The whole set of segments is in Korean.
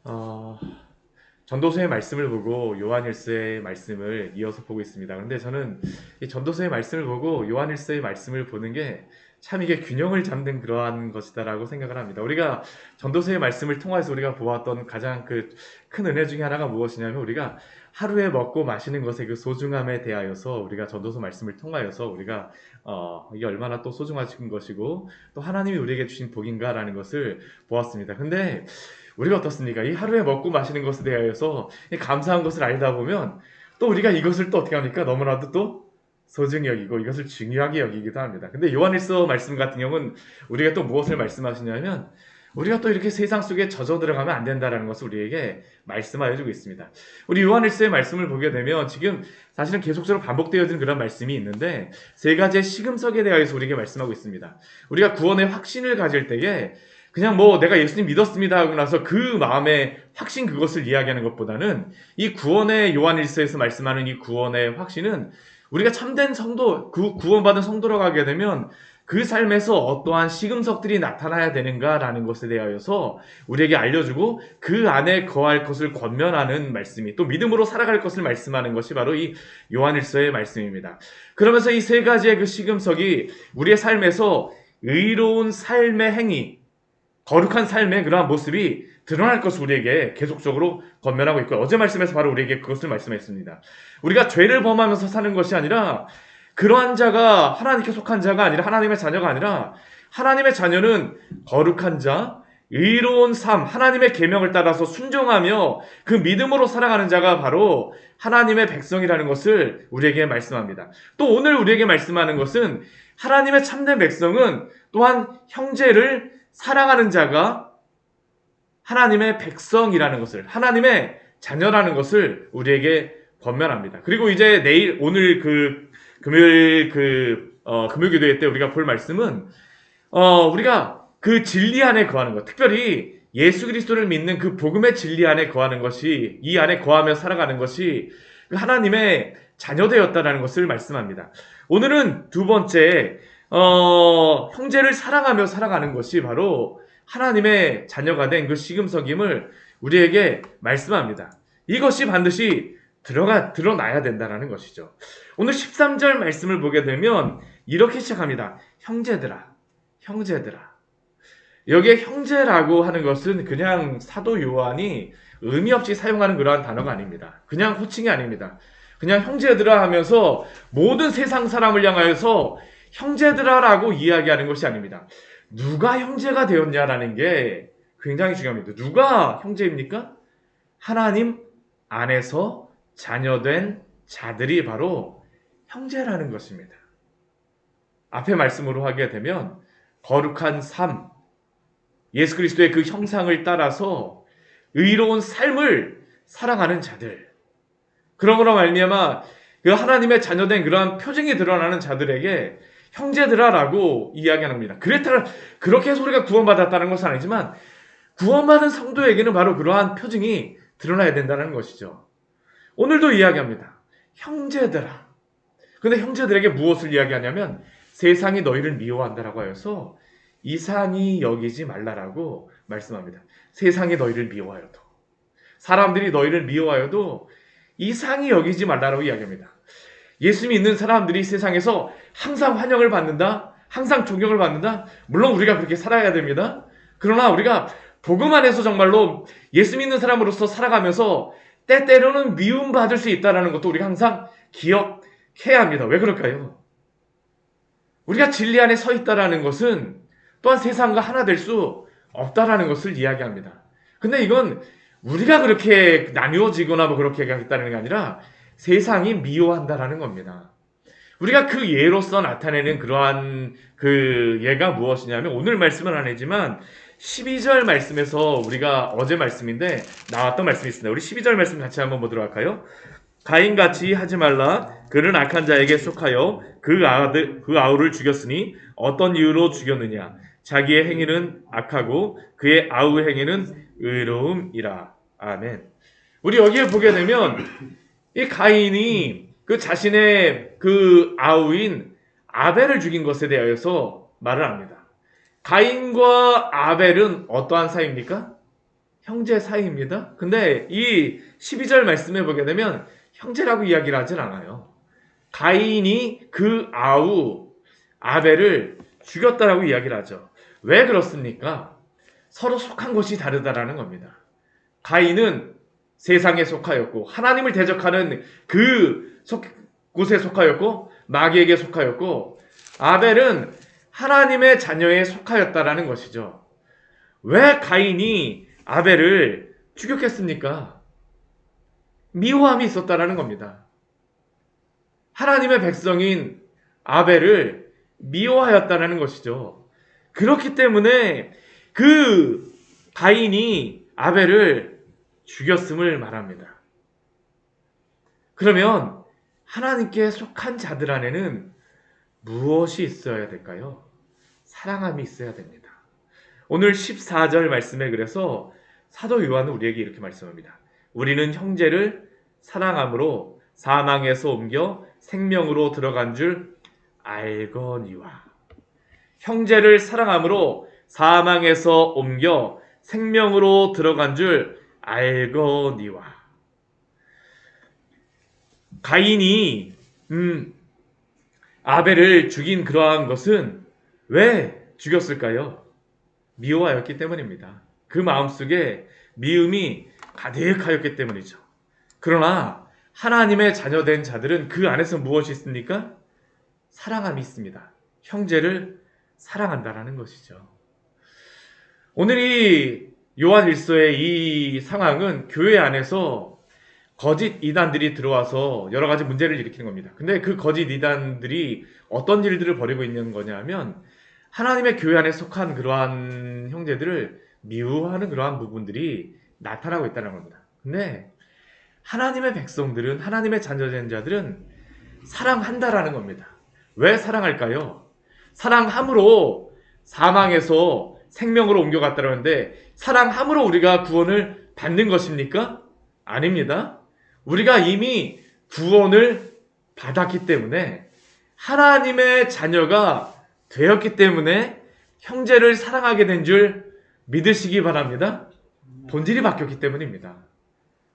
어, 전도서의 말씀을 보고 요한일서의 말씀을 이어서 보고 있습니다. 그런데 저는 이 전도서의 말씀을 보고 요한일서의 말씀을 보는 게 참 이게 균형을 잡는 그러한 것이다라고 생각을 합니다. 우리가 전도서의 말씀을 통해서 우리가 보았던 가장 그 큰 은혜 중에 하나가 무엇이냐면 우리가 하루에 먹고 마시는 것의 그 소중함에 대하여서 우리가 전도서 말씀을 통하여서 우리가 이게 얼마나 또 소중하신 것이고 또 하나님이 우리에게 주신 복인가라는 것을 보았습니다. 근데 우리가 어떻습니까? 이 하루에 먹고 마시는 것에 대하여서 이 감사한 것을 알다 보면 또 우리가 이것을 또 어떻게 합니까? 너무나도 또 소중히 여기고 이것을 중요하게 여기기도 합니다. 근데 요한일서 말씀 같은 경우는 우리가 또 무엇을 말씀하시냐면 우리가 또 이렇게 세상 속에 젖어 들어가면 안 된다라는 것을 우리에게 말씀하여 주고 있습니다. 우리 요한일서의 말씀을 보게 되면 지금 사실은 계속적으로 반복되어지는 그런 말씀이 있는데 세 가지의 시금석에 대하여서 우리에게 말씀하고 있습니다. 우리가 구원의 확신을 가질 때에 그냥 뭐 내가 예수님 믿었습니다 하고 나서 그 마음의 확신 그것을 이야기하는 것보다는 이 구원의 요한일서에서 말씀하는 이 구원의 확신은 우리가 참된 성도, 그 구원받은 성도로 가게 되면 그 삶에서 어떠한 시금석들이 나타나야 되는가라는 것에 대하여서 우리에게 알려주고 그 안에 거할 것을 권면하는 말씀이 또 믿음으로 살아갈 것을 말씀하는 것이 바로 이 요한일서의 말씀입니다. 그러면서 이 세 가지의 그 시금석이 우리의 삶에서 의로운 삶의 행위, 거룩한 삶의 그러한 모습이 드러날 것을 우리에게 계속적으로 권면하고 있고 어제 말씀에서 바로 우리에게 그것을 말씀했습니다. 우리가 죄를 범하면서 사는 것이 아니라 그러한 자가 하나님께 속한 자가 아니라 하나님의 자녀가 아니라 하나님의 자녀는 거룩한 자, 의로운 삶, 하나님의 계명을 따라서 순종하며 그 믿음으로 살아가는 자가 바로 하나님의 백성이라는 것을 우리에게 말씀합니다. 또 오늘 우리에게 말씀하는 것은 하나님의 참된 백성은 또한 형제를 사랑하는 자가 하나님의 백성이라는 것을, 하나님의 자녀라는 것을 우리에게 권면합니다. 그리고 이제 오늘 금요일 금요 기도회 때 우리가 볼 말씀은, 우리가 그 진리 안에 거하는 것, 특별히 예수 그리스도를 믿는 그 복음의 진리 안에 거하는 것이, 이 안에 거하며 살아가는 것이 하나님의 자녀되었다라는 것을 말씀합니다. 오늘은 두 번째, 형제를 사랑하며 살아가는 것이 바로 하나님의 자녀가 된 그 시금석임을 우리에게 말씀합니다. 이것이 반드시 드러나야 된다는 것이죠. 오늘 13절 말씀을 보게 되면 이렇게 시작합니다. 형제들아, 형제들아. 여기에 형제라고 하는 것은 그냥 사도 요한이 의미 없이 사용하는 그러한 단어가 아닙니다. 그냥 호칭이 아닙니다. 그냥 형제들아 하면서 모든 세상 사람을 향하여서 형제들아라고 이야기하는 것이 아닙니다. 누가 형제가 되었냐라는 게 굉장히 중요합니다. 누가 형제입니까? 하나님 안에서 자녀된 자들이 바로 형제라는 것입니다. 앞에 말씀으로 하게 되면 거룩한 삶, 예수 그리스도의 그 형상을 따라서 의로운 삶을 살아가는 자들, 그러므로 말미암아 그 하나님의 자녀된 그러한 표징이 드러나는 자들에게 형제들아라고 이야기합니다. 그렇게 해서 우리가 구원받았다는 것은 아니지만 구원받은 성도에게는 바로 그러한 표징이 드러나야 된다는 것이죠. 오늘도 이야기합니다. 형제들아. 근데 형제들에게 무엇을 이야기하냐면 세상이 너희를 미워한다라고 하여서 이상히 여기지 말라라고 말씀합니다. 세상이 너희를 미워하여도, 사람들이 너희를 미워하여도 이상히 여기지 말라라고 이야기합니다. 예수 믿는 사람들이 세상에서 항상 환영을 받는다, 항상 존경을 받는다. 물론 우리가 그렇게 살아야 됩니다. 그러나 우리가 복음 안에서 정말로 예수 믿는 사람으로서 살아가면서 때때로는 미움받을 수 있다는 것도 우리가 항상 기억해야 합니다. 왜 그럴까요? 우리가 진리 안에 서 있다는 것은 또한 세상과 하나 될 수 없다는 것을 이야기합니다. 근데 이건 우리가 그렇게 나뉘어지거나 뭐 그렇게 하겠다는 게 아니라 세상이 미워한다라는 겁니다. 우리가 그 예로서 나타내는 그러한 그 예가 무엇이냐면 오늘 말씀은 아니지만 12절 말씀에서 우리가 어제 말씀인데 나왔던 말씀이 있습니다. 우리 12절 말씀 같이 한번 보도록 할까요? 가인같이 하지 말라. 그는 악한 자에게 속하여 그 아우를 죽였으니 어떤 이유로 죽였느냐? 자기의 행위는 악하고 그의 아우의 행위는 의로움이라. 아멘. 우리 여기에 보게 되면 이 가인이 그 자신의 그 아우인 아벨을 죽인 것에 대하여서 말을 합니다. 가인과 아벨은 어떠한 사이입니까? 형제 사이입니다. 근데 이 12절 말씀에 보게 되면 형제라고 이야기를 하진 않아요. 가인이 그 아우 아벨을 죽였다라고 이야기를 하죠. 왜 그렇습니까? 서로 속한 곳이 다르다라는 겁니다. 가인은 세상에 속하였고 하나님을 대적하는 곳에 속하였고 마귀에게 속하였고, 아벨은 하나님의 자녀에 속하였다라는 것이죠. 왜 가인이 아벨을 추격했습니까? 미워함이 있었다라는 겁니다. 하나님의 백성인 아벨을 미워하였다라는 것이죠. 그렇기 때문에 그 가인이 아벨을 죽였음을 말합니다. 그러면 하나님께 속한 자들 안에는 무엇이 있어야 될까요? 사랑함이 있어야 됩니다. 오늘 14절 말씀에 그래서 사도 요한은 우리에게 이렇게 말씀합니다. 우리는 형제를 사랑함으로 사망에서 옮겨 생명으로 들어간 줄 알거니와. 형제를 사랑함으로 사망에서 옮겨 생명으로 들어간 줄 알거니와. 가인이 아벨을 죽인 그러한 것은 왜 죽였을까요? 미워하였기 때문입니다. 그 마음속에 미움이 가득하였기 때문이죠. 그러나 하나님의 자녀된 자들은 그 안에서 무엇이 있습니까? 사랑함이 있습니다. 형제를 사랑한다라는 것이죠. 오늘 이 요한 1서의 이 상황은 교회 안에서 거짓 이단들이 들어와서 여러 가지 문제를 일으키는 겁니다. 근데 그 거짓 이단들이 어떤 일들을 벌이고 있는 거냐 하면 하나님의 교회 안에 속한 그러한 형제들을 미워하는 그러한 부분들이 나타나고 있다는 겁니다. 근데 하나님의 백성들은, 하나님의 자녀된 자들은 사랑한다라는 겁니다. 왜 사랑할까요? 사랑함으로 사망에서 생명으로 옮겨갔다는데, 사랑함으로 우리가 구원을 받는 것입니까? 아닙니다. 우리가 이미 구원을 받았기 때문에, 하나님의 자녀가 되었기 때문에 형제를 사랑하게 된 줄 믿으시기 바랍니다. 본질이 바뀌었기 때문입니다.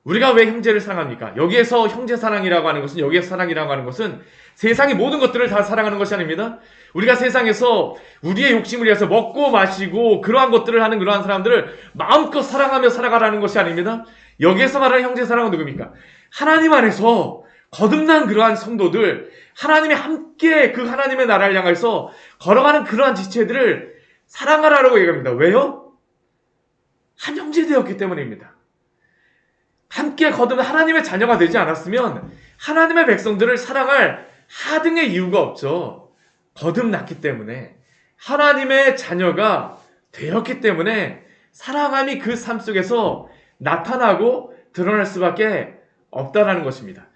우리가 왜 형제를 사랑합니까? 여기에서 형제 사랑이라고 하는 것은, 여기에서 사랑이라고 하는 것은 세상의 모든 것들을 다 사랑하는 것이 아닙니다. 우리가 세상에서 우리의 욕심을 위해서 먹고 마시고 그러한 것들을 하는 그러한 사람들을 마음껏 사랑하며 살아가라는 것이 아닙니다. 여기에서 말하는 형제 사랑은 누굽니까? 하나님 안에서 거듭난 그러한 성도들, 하나님이 함께 그 하나님의 나라를 향해서 걸어가는 그러한 지체들을 사랑하라고 얘기합니다. 왜요? 한 형제 되었기 때문입니다. 함께 거듭난 하나님의 자녀가 되지 않았으면 하나님의 백성들을 사랑할 하등의 이유가 없죠. 거듭났기 때문에, 하나님의 자녀가 되었기 때문에 사랑함이 그 삶 속에서 나타나고 드러날 수밖에 없다라는 것입니다.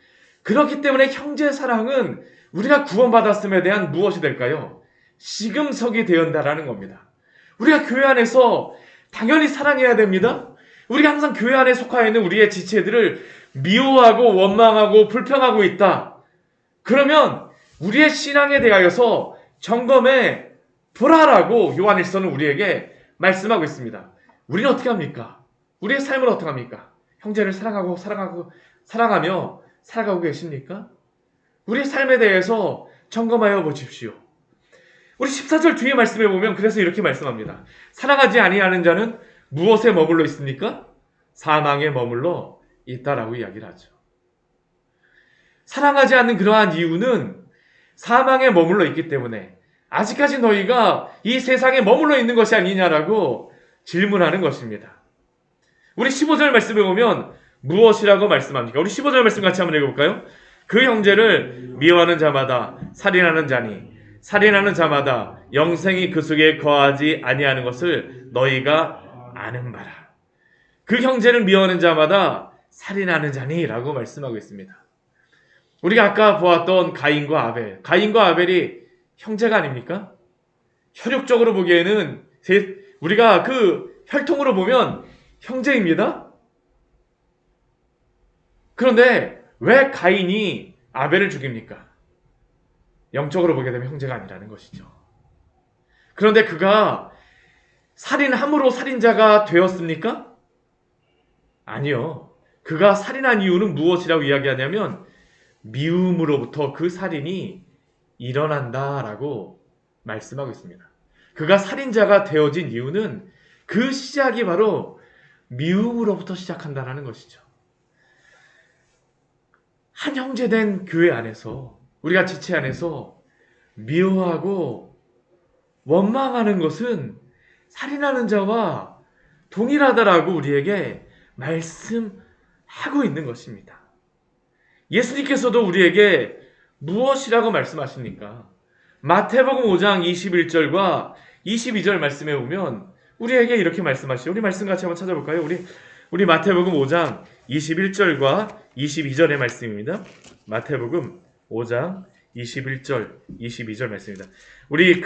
그렇기 때문에 형제 사랑은 우리가 구원받았음에 대한 무엇이 될까요? 시금석이 되었다라는 겁니다. 우리가 교회 안에서 당연히 사랑해야 됩니다. 우리가 항상 교회 안에 속하여 있는 우리의 지체들을 미워하고 원망하고 불평하고 있다. 그러면 우리의 신앙에 대하여서 점검해 보라라고 요한 1서는 우리에게 말씀하고 있습니다. 우리는 어떻게 합니까? 우리의 삶을 어떻게 합니까? 형제를 사랑하며 살아가고 계십니까? 우리의 삶에 대해서 점검하여 보십시오. 우리 14절 뒤에 말씀에 보면 그래서 이렇게 말씀합니다. 사랑하지 아니하는 자는 무엇에 머물러 있습니까? 사망에 머물러 있다라고 이야기를 하죠. 사랑하지 않는 그러한 이유는 사망에 머물러 있기 때문에, 아직까지 너희가 이 세상에 머물러 있는 것이 아니냐라고 질문하는 것입니다. 우리 15절 말씀에 보면 무엇이라고 말씀합니까? 우리 15절 말씀 같이 한번 읽어볼까요? 그 형제를 미워하는 자마다 살인하는 자니 살인하는 자마다 영생이 그 속에 거하지 아니하는 것을 너희가 아는 바라. 그 형제를 미워하는 자마다 살인하는 자니 라고 말씀하고 있습니다. 우리가 아까 보았던 가인과 아벨이 형제가 아닙니까? 혈육적으로 보기에는 우리가 그 혈통으로 보면 형제입니다. 그런데 왜 가인이 아벨을 죽입니까? 영적으로 보게 되면 형제가 아니라는 것이죠. 그런데 그가 살인함으로 살인자가 되었습니까? 아니요. 그가 살인한 이유는 무엇이라고 이야기하냐면 미움으로부터 그 살인이 일어난다라고 말씀하고 있습니다. 그가 살인자가 되어진 이유는 그 시작이 바로 미움으로부터 시작한다는 것이죠. 한 형제된 교회 안에서, 우리가 지체 안에서 미워하고 원망하는 것은 살인하는 자와 동일하다라고 우리에게 말씀하고 있는 것입니다. 예수님께서도 우리에게 무엇이라고 말씀하십니까? 마태복음 5장 21절과 22절 말씀에 보면 우리에게 이렇게 말씀하시죠. 우리 말씀 같이 한번 찾아볼까요? 우리 마태복음 5장 21절과 22절의 말씀입니다. 마태복음 5장 21절, 22절 말씀입니다. 우리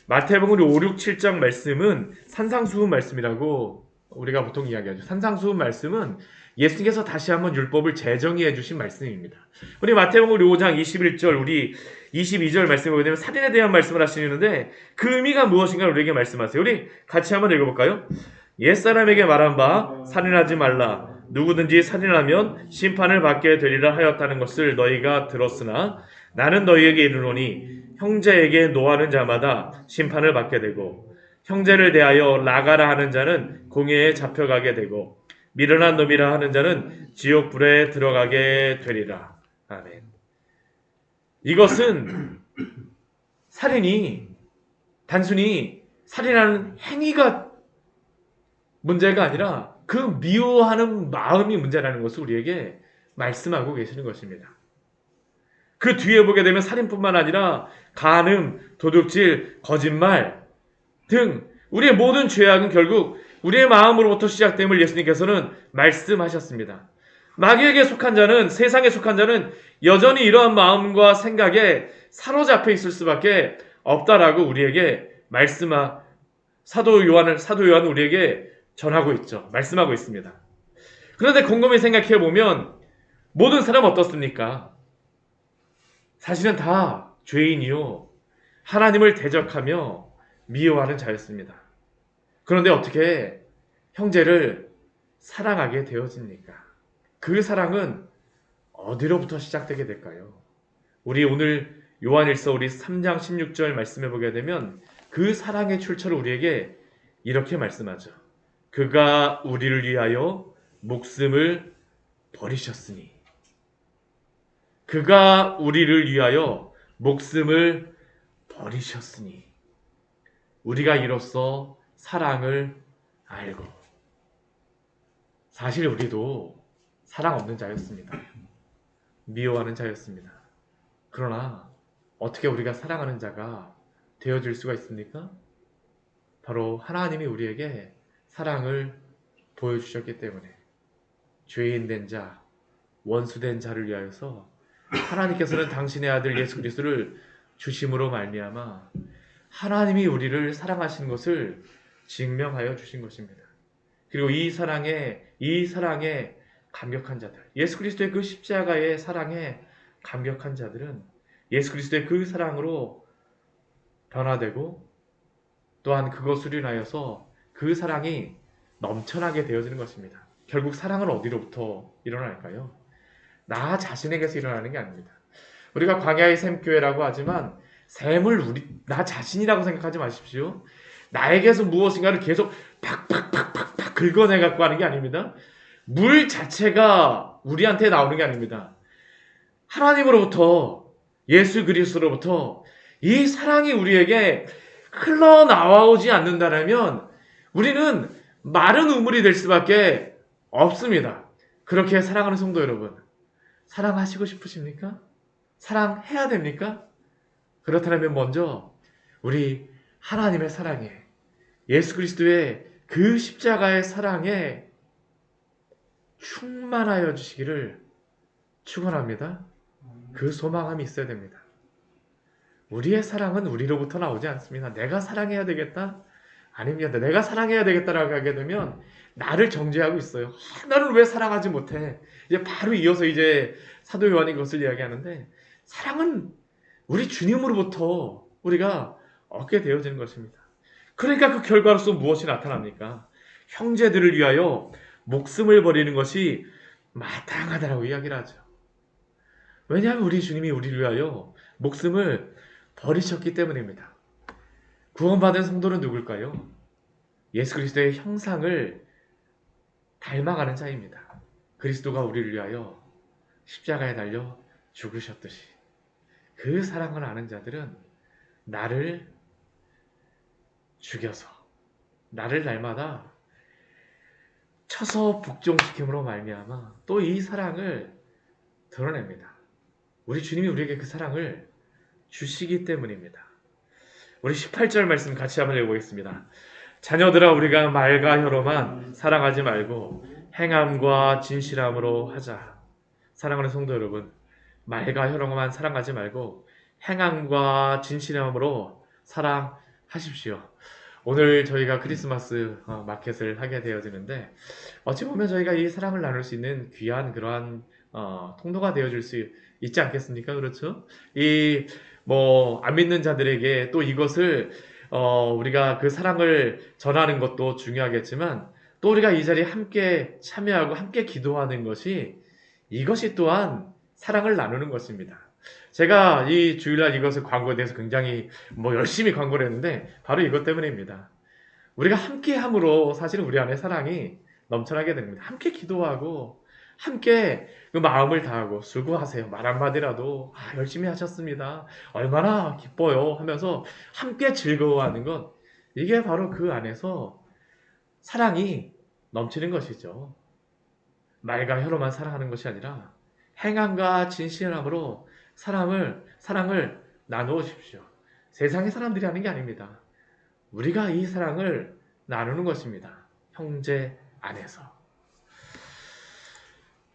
마태복음 5, 6, 7장 말씀은 산상수훈 말씀이라고 우리가 보통 이야기하죠. 산상수훈 말씀은 예수님께서 다시 한번 율법을 재정의해 주신 말씀입니다. 우리 마태복음 5장 21절, 우리 22절 말씀을 보게 되면 살인에 대한 말씀을 하시는데 그 의미가 무엇인가 우리에게 말씀하세요. 우리 같이 한번 읽어볼까요? 옛사람에게 말한 바 살인하지 말라. 누구든지 살인하면 심판을 받게 되리라 하였다는 것을 너희가 들었으나 나는 너희에게 이르노니 형제에게 노하는 자마다 심판을 받게 되고 형제를 대하여 나가라 하는 자는 공회에 잡혀가게 되고 미련한 놈이라 하는 자는 지옥불에 들어가게 되리라. 아멘. 이것은 살인이 단순히 살인하는 행위가 문제가 아니라 그 미워하는 마음이 문제라는 것을 우리에게 말씀하고 계시는 것입니다. 그 뒤에 보게 되면 살인뿐만 아니라 간음, 도둑질, 거짓말 등 우리의 모든 죄악은 결국 우리의 마음으로부터 시작됨을 예수님께서는 말씀하셨습니다. 마귀에게 속한 자는, 세상에 속한 자는 여전히 이러한 마음과 생각에 사로잡혀 있을 수밖에 없다라고 우리에게 사도 요한은 우리에게 전하고 있죠. 말씀하고 있습니다. 그런데 곰곰이 생각해 보면 모든 사람 어떻습니까? 사실은 다 죄인이요 하나님을 대적하며 미워하는 자였습니다. 그런데 어떻게 형제를 사랑하게 되어집니까? 그 사랑은 어디로부터 시작되게 될까요? 우리 오늘 요한일서 우리 3장 16절 말씀해 보게 되면 그 사랑의 출처를 우리에게 이렇게 말씀하죠. 그가 우리를 위하여 목숨을 버리셨으니. 그가 우리를 위하여 목숨을 버리셨으니. 우리가 이로써 사랑을 알고. 사실 우리도 사랑 없는 자였습니다. 미워하는 자였습니다. 그러나 어떻게 우리가 사랑하는 자가 되어질 수가 있습니까? 바로 하나님이 우리에게 사랑을 보여주셨기 때문에 죄인된 자, 원수된 자를 위하여서 하나님께서는 당신의 아들 예수 그리스도를 주심으로 말미암아 하나님이 우리를 사랑하시는 것을 증명하여 주신 것입니다. 그리고 이 사랑에 감격한 자들, 예수 그리스도의 그 십자가의 사랑에 감격한 자들은 예수 그리스도의 그 사랑으로 변화되고 또한 그것으로 인하여서 그 사랑이 넘쳐나게 되어지는 것입니다. 결국 사랑은 어디로부터 일어날까요? 나 자신에게서 일어나는 게 아닙니다. 우리가 광야의 샘교회라고 하지만 샘을 나 자신이라고 생각하지 마십시오. 나에게서 무엇인가를 계속 팍팍팍팍팍 긁어내 갖고 하는 게 아닙니다. 물 자체가 우리한테 나오는 게 아닙니다. 하나님으로부터, 예수 그리스도로부터 이 사랑이 우리에게 흘러나오지 않는다면 우리는 마른 우물이 될 수밖에 없습니다. 그렇게 사랑하는 성도 여러분, 사랑하시고 싶으십니까? 사랑해야 됩니까? 그렇다면 먼저 우리 하나님의 사랑에, 예수 그리스도의 그 십자가의 사랑에 충만하여 주시기를 축원합니다. 그 소망함이 있어야 됩니다. 우리의 사랑은 우리로부터 나오지 않습니다. 내가 사랑해야 되겠다? 아닙니다. 내가 사랑해야 되겠다라고 하게 되면 나를 정죄하고 있어요. 나를 왜 사랑하지 못해? 이제 바로 이어서 이제 사도 요한이 그것을 이야기하는데 사랑은 우리 주님으로부터 우리가 얻게 되어지는 것입니다. 그러니까 그 결과로서 무엇이 나타납니까? 형제들을 위하여 목숨을 버리는 것이 마땅하다라고 이야기를 하죠. 왜냐하면 우리 주님이 우리를 위하여 목숨을 버리셨기 때문입니다. 구원받은 성도는 누굴까요? 예수 그리스도의 형상을 닮아가는 자입니다. 그리스도가 우리를 위하여 십자가에 달려 죽으셨듯이 그 사랑을 아는 자들은 나를 죽여서 나를 날마다 쳐서 복종시킴으로 말미암아 또 이 사랑을 드러냅니다. 우리 주님이 우리에게 그 사랑을 주시기 때문입니다. 우리 18절 말씀 같이 한번 읽어보겠습니다. 자녀들아 우리가 말과 혀로만 사랑하지 말고 행함과 진실함으로 하자. 사랑하는 성도 여러분, 말과 혀로만 사랑하지 말고 행함과 진실함으로 사랑하십시오. 오늘 저희가 크리스마스 마켓을 하게 되어지는데 어찌 보면 저희가 이 사랑을 나눌 수 있는 귀한 그러한 통로가 되어줄 수 있지 않겠습니까? 그렇죠? 안 믿는 자들에게 또 이것을 우리가 그 사랑을 전하는 것도 중요하겠지만 또 우리가 이 자리에 함께 참여하고 함께 기도하는 것이 이것이 또한 사랑을 나누는 것입니다. 제가 이 주일날 이것을 광고에 대해서 굉장히 열심히 광고를 했는데 바로 이것 때문입니다. 우리가 함께 함으로 사실은 우리 안에 사랑이 넘쳐나게 됩니다. 함께 기도하고 함께 그 마음을 다하고 수고하세요. 말 한마디라도 열심히 하셨습니다. 얼마나 기뻐요 하면서 함께 즐거워하는 것 이게 바로 그 안에서 사랑이 넘치는 것이죠. 말과 혀로만 사랑하는 것이 아니라 행함과 진실함으로 사랑을 나누십시오. 세상의 사람들이 하는 게 아닙니다. 우리가 이 사랑을 나누는 것입니다. 형제 안에서.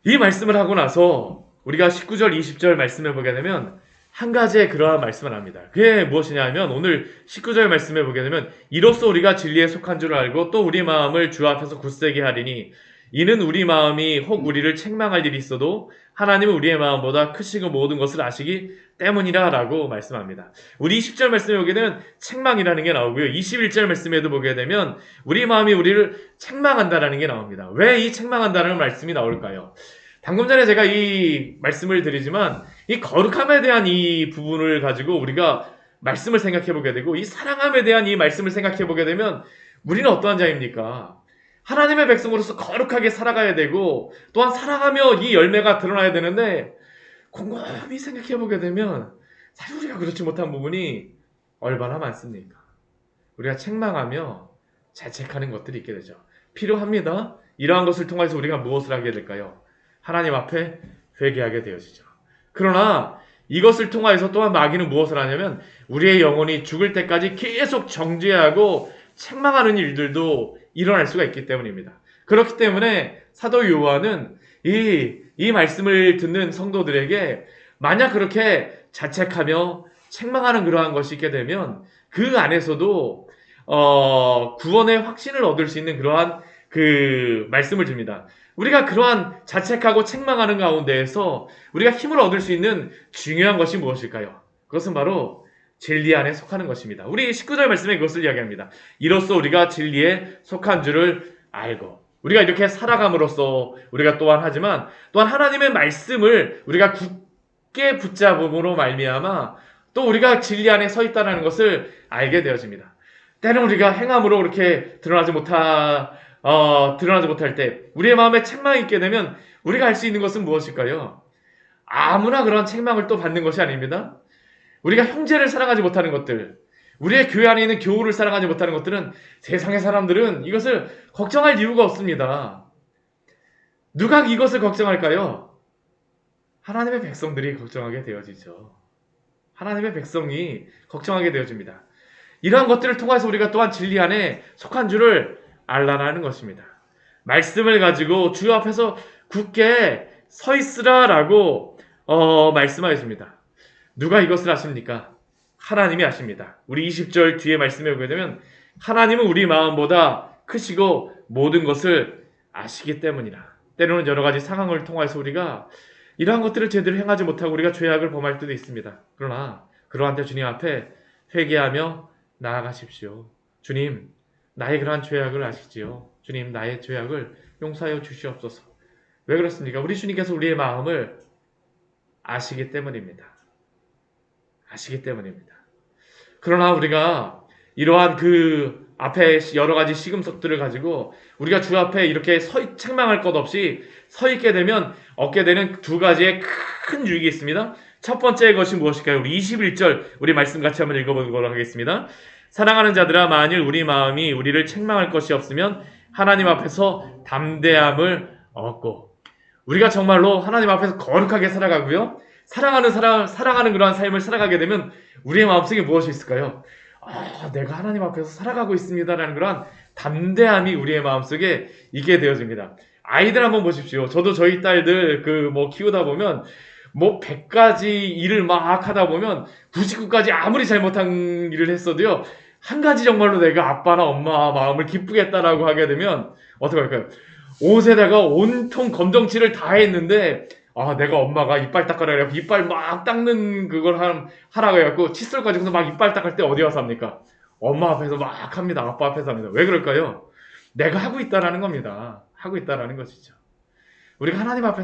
이 말씀을 하고 나서 우리가 19절, 20절 말씀을 보게 되면 한 가지의 그러한 말씀을 합니다. 그게 무엇이냐 하면 오늘 19절 말씀을 보게 되면 이로써 우리가 진리에 속한 줄 알고 또 우리 마음을 주 앞에서 굳세게 하리니 이는 우리 마음이 혹 우리를 책망할 일이 있어도 하나님은 우리의 마음보다 크시고 모든 것을 아시기 때문이라 라고 말씀합니다. 우리 20절 말씀에 보게 되면 책망이라는 게 나오고요. 21절 말씀에도 보게 되면 우리 마음이 우리를 책망한다라는 게 나옵니다. 왜 이 책망한다는 말씀이 나올까요? 방금 전에 제가 이 말씀을 드리지만 이 거룩함에 대한 이 부분을 가지고 우리가 말씀을 생각해 보게 되고 이 사랑함에 대한 이 말씀을 생각해 보게 되면 우리는 어떠한 자입니까? 하나님의 백성으로서 거룩하게 살아가야 되고 또한 사랑하며 이 열매가 드러나야 되는데 곰곰이 생각해 보게 되면 사실 우리가 그렇지 못한 부분이 얼마나 많습니까? 우리가 책망하며 자책하는 것들이 있게 되죠. 필요합니다. 이러한 것을 통해서 우리가 무엇을 하게 될까요? 하나님 앞에 회개하게 되어지죠. 그러나 이것을 통하여서 또한 마귀는 무엇을 하냐면 우리의 영혼이 죽을 때까지 계속 정죄하고 책망하는 일들도 일어날 수가 있기 때문입니다. 그렇기 때문에 사도 요한은 이 말씀을 듣는 성도들에게 만약 그렇게 자책하며 책망하는 그러한 것이 있게 되면 그 안에서도 구원의 확신을 얻을 수 있는 그러한 그 말씀을 줍니다. 우리가 그러한 자책하고 책망하는 가운데에서 우리가 힘을 얻을 수 있는 중요한 것이 무엇일까요? 그것은 바로 진리 안에 속하는 것입니다. 우리 19절 말씀에 그것을 이야기합니다. 이로써 우리가 진리에 속한 줄을 알고 우리가 이렇게 살아감으로써 우리가 또한 하지만 또한 하나님의 말씀을 우리가 굳게 붙잡음으로 말미암아 또 우리가 진리 안에 서 있다는 것을 알게 되어집니다. 때는 우리가 행함으로 그렇게 드러나지 못할 때 우리의 마음에 책망이 있게 되면 우리가 할 수 있는 것은 무엇일까요? 아무나 그런 책망을 또 받는 것이 아닙니다. 우리가 형제를 사랑하지 못하는 것들, 우리의 교회 안에 있는 교우를 사랑하지 못하는 것들은 세상의 사람들은 이것을 걱정할 이유가 없습니다. 누가 이것을 걱정할까요? 하나님의 백성들이 걱정하게 되어지죠. 하나님의 백성이 걱정하게 되어집니다. 이러한 것들을 통해서 우리가 또한 진리 안에 속한 줄을 알라라는 것입니다. 말씀을 가지고 주 앞에서 굳게 서 있으라라고 말씀하였습니다. 누가 이것을 아십니까? 하나님이 아십니다. 우리 20절 뒤에 말씀해 보게 되면 하나님은 우리 마음보다 크시고 모든 것을 아시기 때문이라. 때로는 여러 가지 상황을 통해서 우리가 이러한 것들을 제대로 행하지 못하고 우리가 죄악을 범할 때도 있습니다. 그러나 그러한 때 주님 앞에 회개하며 나아가십시오. 주님, 나의 그러한 죄악을 아시지요. 주님, 나의 죄악을 용서하여 주시옵소서. 왜 그렇습니까? 우리 주님께서 우리의 마음을 아시기 때문입니다. 아시기 때문입니다. 그러나 우리가 이러한 그 앞에 여러 가지 시금석들을 가지고 우리가 주 앞에 이렇게 책망할 것 없이 서 있게 되면 얻게 되는 두 가지의 큰 유익이 있습니다. 첫 번째 것이 무엇일까요? 우리 21절 우리 말씀 같이 한번 읽어보도록 하겠습니다. 사랑하는 자들아, 만일 우리 마음이 우리를 책망할 것이 없으면 하나님 앞에서 담대함을 얻고, 우리가 정말로 하나님 앞에서 거룩하게 살아가고요, 사랑하는 그러한 삶을 살아가게 되면 우리의 마음속에 무엇이 있을까요? 내가 하나님 앞에서 살아가고 있습니다라는 그런 담대함이 우리의 마음속에 있게 되어집니다. 아이들 한번 보십시오. 저도 저희 딸들 키우다 보면 100가지 일을 막 하다 보면 99가지 아무리 잘못한 일을 했어도요, 한 가지 정말로 내가 아빠나 엄마 마음을 기쁘게 했다라고 하게 되면 어떻게 할까요? 옷에다가 온통 검정칠을 다 했는데 내가 엄마가 이빨 닦으라 그래갖고 이빨 막 닦는 그걸 하라고 해갖고 칫솔 가지고서 막 이빨 닦을 때 어디 와서 합니까? 엄마 앞에서 막 합니다. 아빠 앞에서 합니다. 왜 그럴까요? 내가 하고 있다라는 겁니다. 하고 있다라는 것이죠. 우리가 하나님 앞에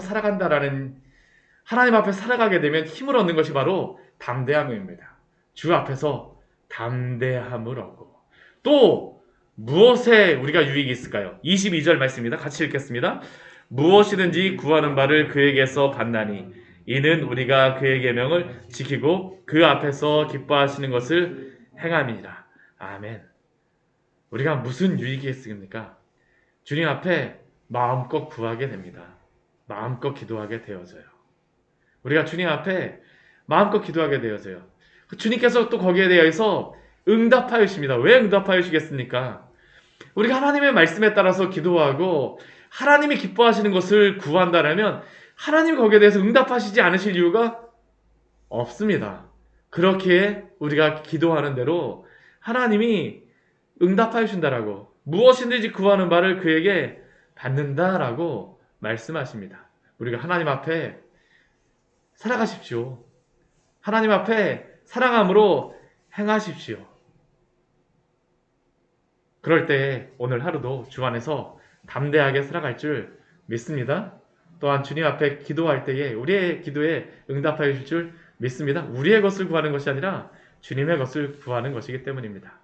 하나님 앞에 살아가게 되면 힘을 얻는 것이 바로 담대함입니다. 주 앞에서 담대함을 얻고, 또 무엇에 우리가 유익이 있을까요? 22절 말씀입니다. 같이 읽겠습니다. 무엇이든지 구하는 바를 그에게서 받나니 이는 우리가 그의 계명을 지키고 그 앞에서 기뻐하시는 것을 행함이니라. 아멘. 우리가 무슨 유익이 있습니까? 주님 앞에 마음껏 구하게 됩니다. 마음껏 기도하게 되어져요. 우리가 주님 앞에 마음껏 기도하게 되어져요. 주님께서 또 거기에 대해서 응답하여 주십니다. 왜 응답하여 주시겠습니까? 우리가 하나님의 말씀에 따라서 기도하고 하나님이 기뻐하시는 것을 구한다면 하나님이 거기에 대해서 응답하시지 않으실 이유가 없습니다. 그렇게 우리가 기도하는 대로 하나님이 응답하여 준다라고, 무엇이든지 구하는 바를 그에게 받는다라고 말씀하십니다. 우리가 하나님 앞에 살아가십시오. 하나님 앞에 사랑함으로 행하십시오. 그럴 때 오늘 하루도 주 안에서 담대하게 살아갈 줄 믿습니다. 또한 주님 앞에 기도할 때에 우리의 기도에 응답하여 주실 줄 믿습니다. 우리의 것을 구하는 것이 아니라 주님의 것을 구하는 것이기 때문입니다.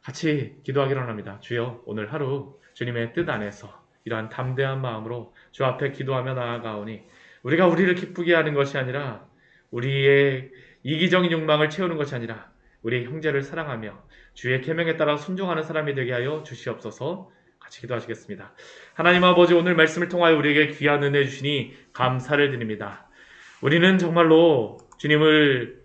같이 기도하기로 합니다. 주여, 오늘 하루 주님의 뜻 안에서 이러한 담대한 마음으로 주 앞에 기도하며 나아가오니 우리가 우리를 기쁘게 하는 것이 아니라, 우리의 이기적인 욕망을 채우는 것이 아니라 우리의 형제를 사랑하며 주의 계명에 따라 순종하는 사람이 되게 하여 주시옵소서. 같이 기도하시겠습니다. 하나님 아버지, 오늘 말씀을 통하여 우리에게 귀한 은혜 주시니 감사를 드립니다. 우리는 정말로 주님을